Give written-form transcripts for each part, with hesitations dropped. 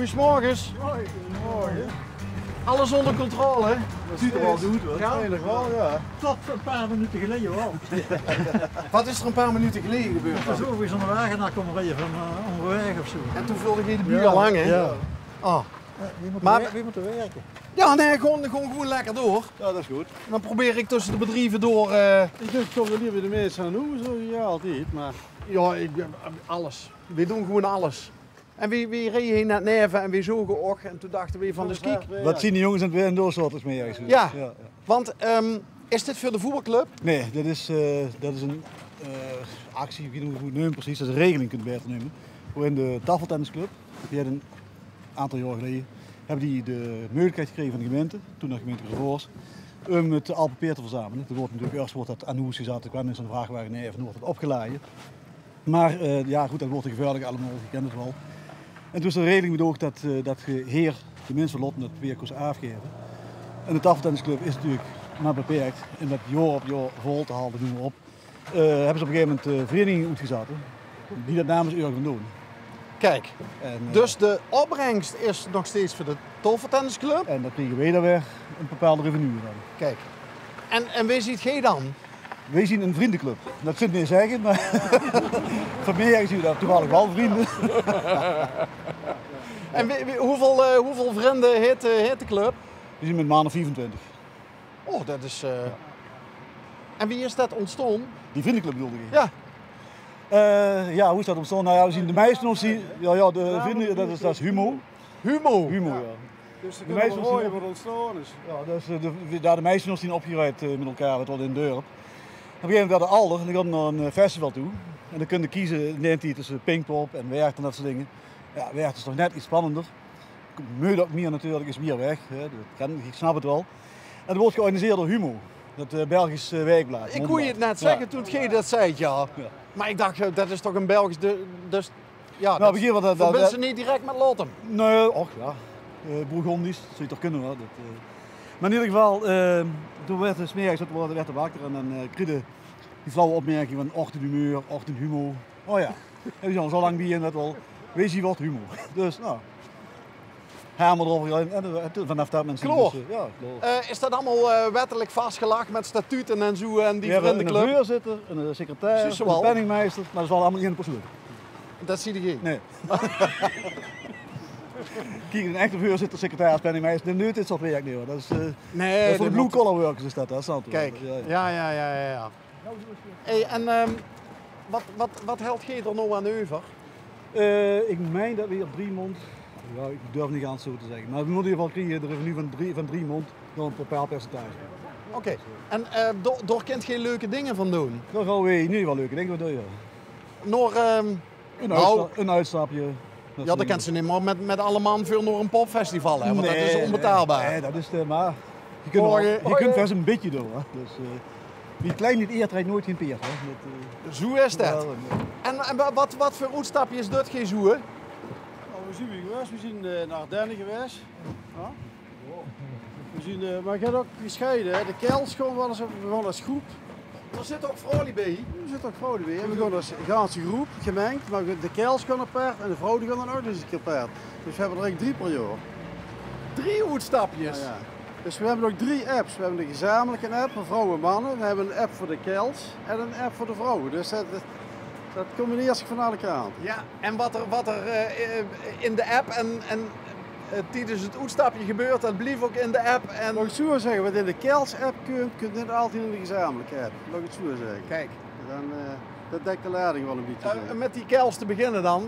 Goedemorgen. Goedemorgen. Alles onder controle, hè? Dat ziet er wel goed hoor. Ja? Eigenlijk wel, ja. Tot een paar minuten geleden wel. Wat is er een paar minuten geleden gebeurd? Ik was overigens onder wagen komen rijden van onderweg of zo. En toen vulde je de buur al lang, hè? Ja. Oh. Wie moet er werken? Ja, nee, gewoon lekker door. Ja, dat is goed. Dan probeer ik tussen de bedrijven door. Ik denk, ik kom er liever de mensen aan doen, zo ja, altijd. Maar Ja, alles. We doen gewoon alles. En we reden hier net neven en we zogen ook. En toen dachten we van de skiek. Wat zien die jongens aan het weer en doorsorters mee eigenlijk? Ja. Want is dit voor de voetbalclub? Nee, dat is een actie, ik weet niet hoe het nemen precies, dat is een regeling kunt beter nemen. Waarin de tafeltennisclub, die had een aantal jaar geleden, hebben die de mogelijkheid gekregen van de gemeente, toen de gemeente Gravoors, om het Alpenpeer te verzamelen. Er wordt natuurlijk eerst wordt dat aan de hoes gezet, er kwam in zo'n vrachtwagen neer en wordt het opgeladen. Maar ja goed, dat wordt te gevaarlijk allemaal, je kent het wel. En toen is er een regeling bedoeld dat heer de mensen lotten het weer kost afgeven. En de tafeltennisclub is natuurlijk maar beperkt. En dat jaar op jaar vol te halen, doen we op. Hebben ze op een gegeven moment verenigingen uitgezet die dat namens u gaan doen. Kijk, dus de opbrengst is nog steeds voor de tafeltennisclub. En dan krijgen wij daar weer een bepaalde revenue dan. Kijk. En wie ziet jij dan? Wij zien een vriendenclub. Dat kunt u niet zeggen, maar van mij zien we daar toevallig wel vrienden. En hoeveel vrienden heeft de club? Die zijn met maanden 24. Oh, dat is... En wie is dat ontstaan? Die vriendenclub bedoelde ik. Ja. Ja, hoe is dat ontstaan? Nou ja, we zien de meisjes nog zien. Ja, de vrienden, dat is Humo. Humo? Humo, ja. dus de De meisjes meisjes zien wordt ontstaan. Dus. Ja, dus de meisjes nog zien opgeruimd met elkaar, het wordt in de deur. Op een gegeven moment werd de Alder en die gaat naar een festival toe. En dan kun je kiezen, neemt hij tussen Pinkpop en Weert en dat soort dingen. Ja, Weert is toch net iets spannender. Meudok meer natuurlijk, is meer weg. Hè. Ik snap het wel. En dat wordt georganiseerd door Humo, dat Belgisch wijkblad. Ik hoorde je het net zeggen toen het dat zei, ja. Maar ik dacht, dat is toch een Belgisch... Dus ja, nou, dat verbinden ze niet direct met Lotem? Nee, och ja. Bourgondisch, dat zou je toch kunnen hoor. Maar in ieder geval, toen werd het smerig, werd de wakker en dan kreeg die flauwe opmerking van ochtendhumeur, ochtendhumor. Oh ja, we zijn al zo lang bij en dat wel. Wees hier wat humor. Dus nou, hamer erover en vanaf dat mensen. Kloor. Dus, ja, kloor. Is dat allemaal wettelijk vastgelegd met statuten en zo en die vriendenclub? Een voorzitter, een secretaris, een penningmeester, maar dat is wel allemaal in persoon. Dat zie je geen? Nee. Kijk, een echte voorzitter, secretaris, penningmeester, nu dit soort werk niet hoor. Dat is, nee, dat is voor de blue collar workers is dat, snap je. Kijk, ja. Hey, en wat helpt je er nou aan over? Ik meen dat we op 3 maand, ja, ik durf niet aan zo te zeggen, maar we moeten in ieder geval krijgen de revenue van 3 maand door een bepaald percentage. Oké. En door kent geen leuke dingen van doen? Dat gaan we in ieder geval leuke dingen doen, ja. Nog een uitstapje. Ja, dat kent ze niet, maar met alle man veel naar een popfestival, hè? Want dat is onbetaalbaar. Nee, dat is maar je kunt best een beetje doen. Hè. Dus, wie klein niet eert, rijdt nooit geen peer. Hè. Zo is dat. En wat voor uitstapjes doet je zo? Nou, we zijn weer geweest, we zijn naar Ardennen geweest. Ja. We zijn, maar ik heb ook gescheiden, hè. De Kels gewoon als groep. Er zit ook vrouwen bij. Er zit ook vrouwen bij. We gaan als ganse groep, gemengd, maar de Kels gaan op paard en de vrouwen gaan dan ook eens een keer paard. Dus we hebben er eigenlijk 3 per jaar. 3 uitstapjes? Ja. Dus we hebben ook 3 apps. We hebben een gezamenlijke app voor vrouwen en mannen. We hebben een app voor de Kels en een app voor de vrouwen. Dus dat combineert zich van alle kanten. Ja, en wat er in de app en tijdens het uitstapje gebeurt, dat blijft ook in de app. En... Mag ik het zo zeggen, wat in de Kels-app kunt je niet altijd in de gezamenlijke app. Mag ik het zo zeggen. Kijk. Dan, dat dekt de lading wel een beetje. Met die Kels te beginnen dan,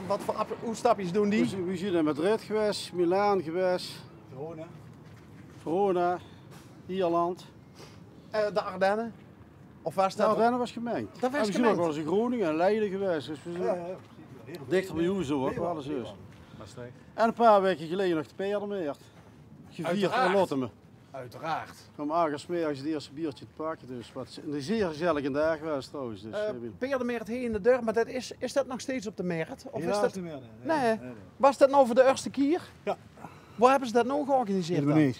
wat voor uitstapjes doen die? We zijn in Madrid geweest, Milaan geweest. Verona, Ierland. De Ardennen? Of waar staat de Ardennen was gemengd. Dat was gemengd. We zijn ook wel eens in Groningen en Leiden geweest. Dus we zijn dichter bij Hoezo ook, wel alles is. En een paar weken geleden nog de Peerdermeert. Gevierd in Lottemen. Uiteraard. Om aangesmeerd het eerste biertje te pakken. Dus wat een zeer gezellige dag was trouwens. Dus, Peerdermeert hier in de deur, maar dat is dat nog steeds op de Meert? Of is dat... niet meer? Nee. Was dat nou voor de eerste keer? Ja. Waar hebben ze dat nou georganiseerd dan?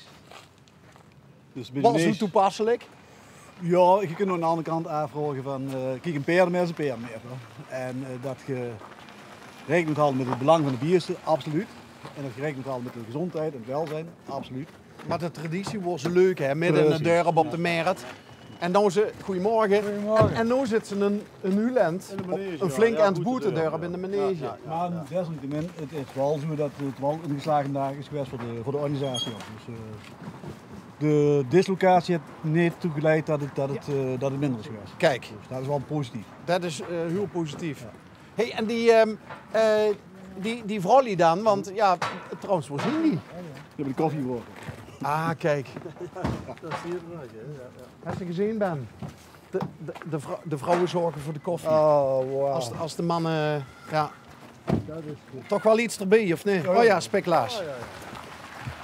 Dus was het toepasselijk? Ja, je kunt aan de andere kant aanvragen van, kijk, een peerdermeer is een peerdermeer. En dat je rekening moet houden met het belang van de biersten, absoluut. En dat je rekening moet houden met de gezondheid en het welzijn, absoluut. Maar de traditie wordt zo leuk, hè? Midden in de Precies. dorp op de markt. En dan ze, goedemorgen. En nu zit ze een Huland, In de manege, een flink ja. aan het Ja, boetendorp goed, in de ja. manege. Ja, Maar desalniettemin, het is wel zo dat het wel een geslaagde dag is geweest voor de organisatie. Ook. Dus, de dislocatie heeft niet toegeleid dat het minder is geweest. Kijk, Dus dat is wel positief. dat is heel positief. Hey, en die vrouwlie dan, want ja, trouwens, waar zien die? Je hebt de koffie geworpen. Ah, kijk. Dat zie je eruit, hè. Ja. Als je gezien bent. De vrouwen zorgen voor de koffie. Oh, wow. Als de mannen, ja, Dat is goed. toch wel iets erbij, of niet? Oh ja, Speklaas.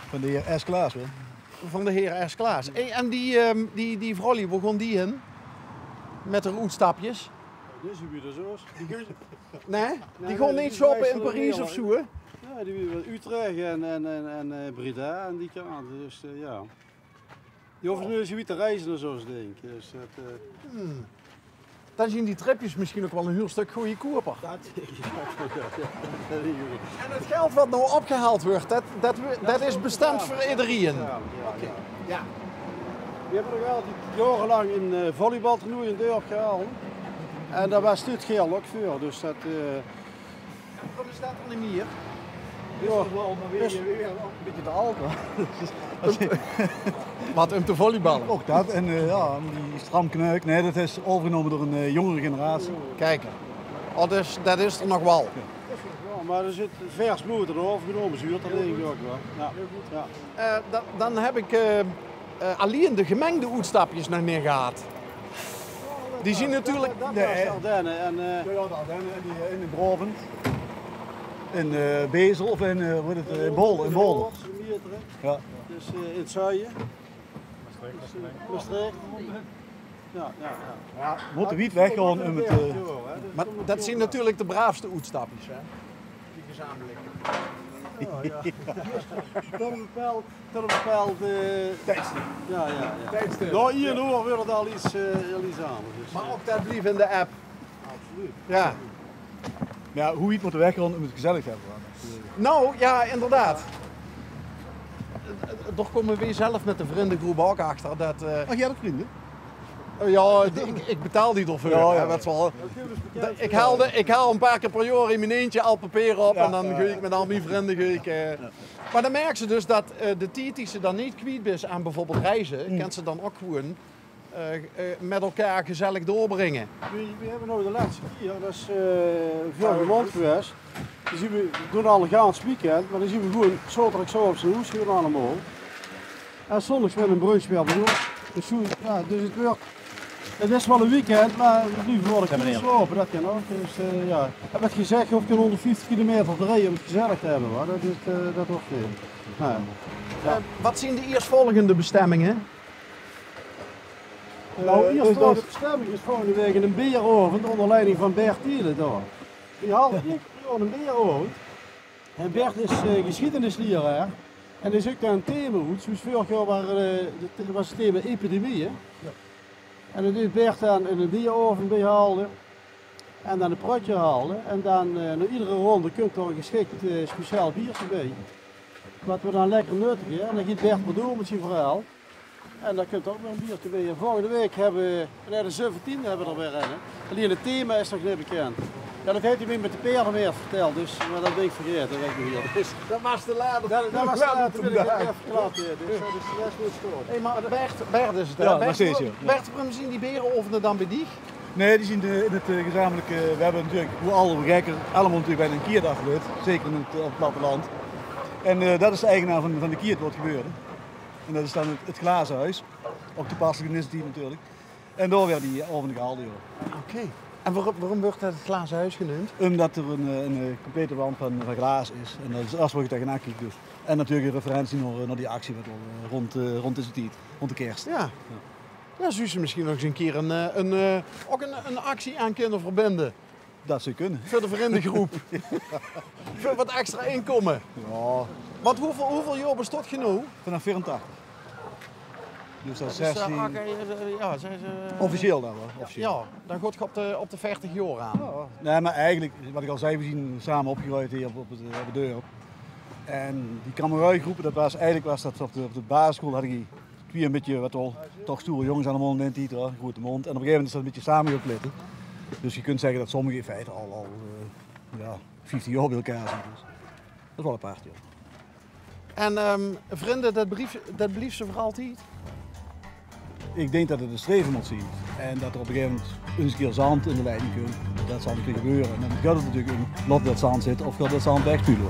Van de heer S. Klaas, hoor. Van de heer S. Klaas. Hey, en die vrouwlie, waar gaan die in? Met haar oetstapjes? Dit is weer de zoos. Nee? Die nee, gaan die niet shoppen in wijzen Parijs er of niet zo, hè? Ja, die weer Utrecht en Breda en die kant. Dus ja. Die hoeven nu eens weer te reizen en zo, denk ik. Dus dat, Dan zien die tripjes misschien ook wel een heel stuk goede koper. dat En het geld wat nou opgehaald wordt, dat is bestemd voor iedereen. Ja. We hebben nog altijd jarenlang in volleybaltoernooi in Dorp gehaald. En daar was dit geld ook voor. Dus dat. Wat is dat dan niet meer? Ja, wel, maar weer een beetje te oud, hoor. Wat om te volleyballen. Ook dat. En ja, die stramkneuk, nee, dat is overgenomen door een jongere generatie. Kijk, oh, dus, dat is er nog wel. ja, maar er zit vers bloed er overgenomen, zuur, dat denk ik ook wel. Ja. Ja. Dan heb ik alleen de gemengde oetstapjes nog niet gehad. Die zien natuurlijk... Dat Nee, was de Ardennen. En, Ja, de Ardennen en in Brovend. In Bezel of in, in Bol. In Bol. Ja. Dus in het zuiden. Maastricht. Ja. Ja, moet de wiet weg gewoon om het... Maar dat zien natuurlijk de braafste oetstapjes, hè? Die gezamenlijk. Tot een bepaald Tijdstip. ja. Tijdstip. Nou, hier nu wordt het al iets anders. Dus, Maar ook dat blieft in de app. absoluut. Ja. Ja, hoe wiet moet er weg gewoon om het gezellig te hebben. Nou, ja, inderdaad. Toch komen we weer zelf met de vriendengroep ook achter. Dat, Ach, jij hebt vrienden? ja, ik betaal die ervoor. Ja, ja. Hè, dat is wel, ik haal een paar keer per jaar in mijn eentje al papier op Ja, en dan ga ik met al mijn vrienden. Maar dan merken ze dus dat de tijd die ze dan niet kwijt is aan bijvoorbeeld reizen, kan ze dan ook gewoon met elkaar gezellig doorbrengen. We hebben nou de laatste keer, dat is veel gewond geweest. Dan zien we doen al een gaans weekend, maar dan zien we gewoon zaterdag zo op zijn hoes gaan allemaal. En zondags met een brunch weer doen. Dus, ja, dus het is wel een weekend, maar nu word ik niet slopen, dat kan ook. Dus ja, ik heb het gezegd, of je 150 kilometer te rijden om het gezellig te hebben, hoor. Dat hoeft niet. Nou, Wat zijn de eerstvolgende bestemmingen? Nou, eerst de bestemming is volgende week een bieroven onder leiding van Bert Thiele daar. Die haalt een bieroven. En Bert is geschiedenisleraar. En is ook een themahoed. Zoals vorig jaar was het thema epidemieën. En dan deed Bert dan een bieroven bijhalen. En dan een protje halen. En dan na iedere ronde kunt er een geschikt speciaal biertje bij. Wat we dan lekker nuttigen. En dan gaat Bert maar door met zijn verhaal. En dan kunt u ook nog een biertje bij. En volgende week hebben we, de 17 hebben we er weer in. Alleen het thema is nog niet bekend. Ja, dat heeft hij me met de peren weer verteld, dus maar dat ben ik vergeten, dat weet ik niet hier. Dus, Dat was de laatste. dat was later, wil ik het even verklapt. Dus dat is de rest goed scoren. Hey, maar Bert is het, hè? Ja, Bert, nog steeds, ja. Bert, waarom zien die berenovenen dan bij die? Nee, die zien in het gezamenlijke... We hebben natuurlijk, hoe alle gekken, allemaal natuurlijk bij een Kiert afgeleid. Zeker in op het platteland. En dat is de eigenaar van de Kiert wat gebeurde. En dat is dan het glazen huis. Ook toepasselijk initiatief natuurlijk. En daar werden die oven gehaald. Oké. En waarom wordt dat het glazen huis genoemd? Omdat er een complete wand van glaas is. En dat is als wat je tegenaan kijkt dus. En natuurlijk een referentie naar die actie wat rond deze tijd, rond de kerst. Ja. Ja, zou ze misschien nog eens een keer een actie aan kunnen verbinden. Dat zou kunnen. Voor de vriendengroep. Voor wat extra inkomen. Ja, Want hoeveel jaar bestaat je nou? vanaf 84. Dus dat is Dus, 16. ja, zijn ze, Officieel dan wel. Officieel. Ja, dan gaat je op de 40 jaar aan. Nee, maar eigenlijk, wat ik al zei, we zien samen opgegroeid hier op de deur. En die kameradengroepen, eigenlijk was dat op de basisschool had ik twee een beetje wat al toch stoere jongens aan de mond in die grote mond. En op een gegeven moment is dat een beetje samengeplitten. Dus je kunt zeggen dat sommigen in feite al 15 jaar bij elkaar zijn. Dus dat is wel apart, joh. En vrienden, dat blieft ze voor altijd? Ik denk dat het een streven moet zien. En dat er op een gegeven moment eens een keer zand in de leiding komt. Dat zal een keer gebeuren. En dan gaat het natuurlijk in lot dat zand zit of gaat dat zand wegsturen.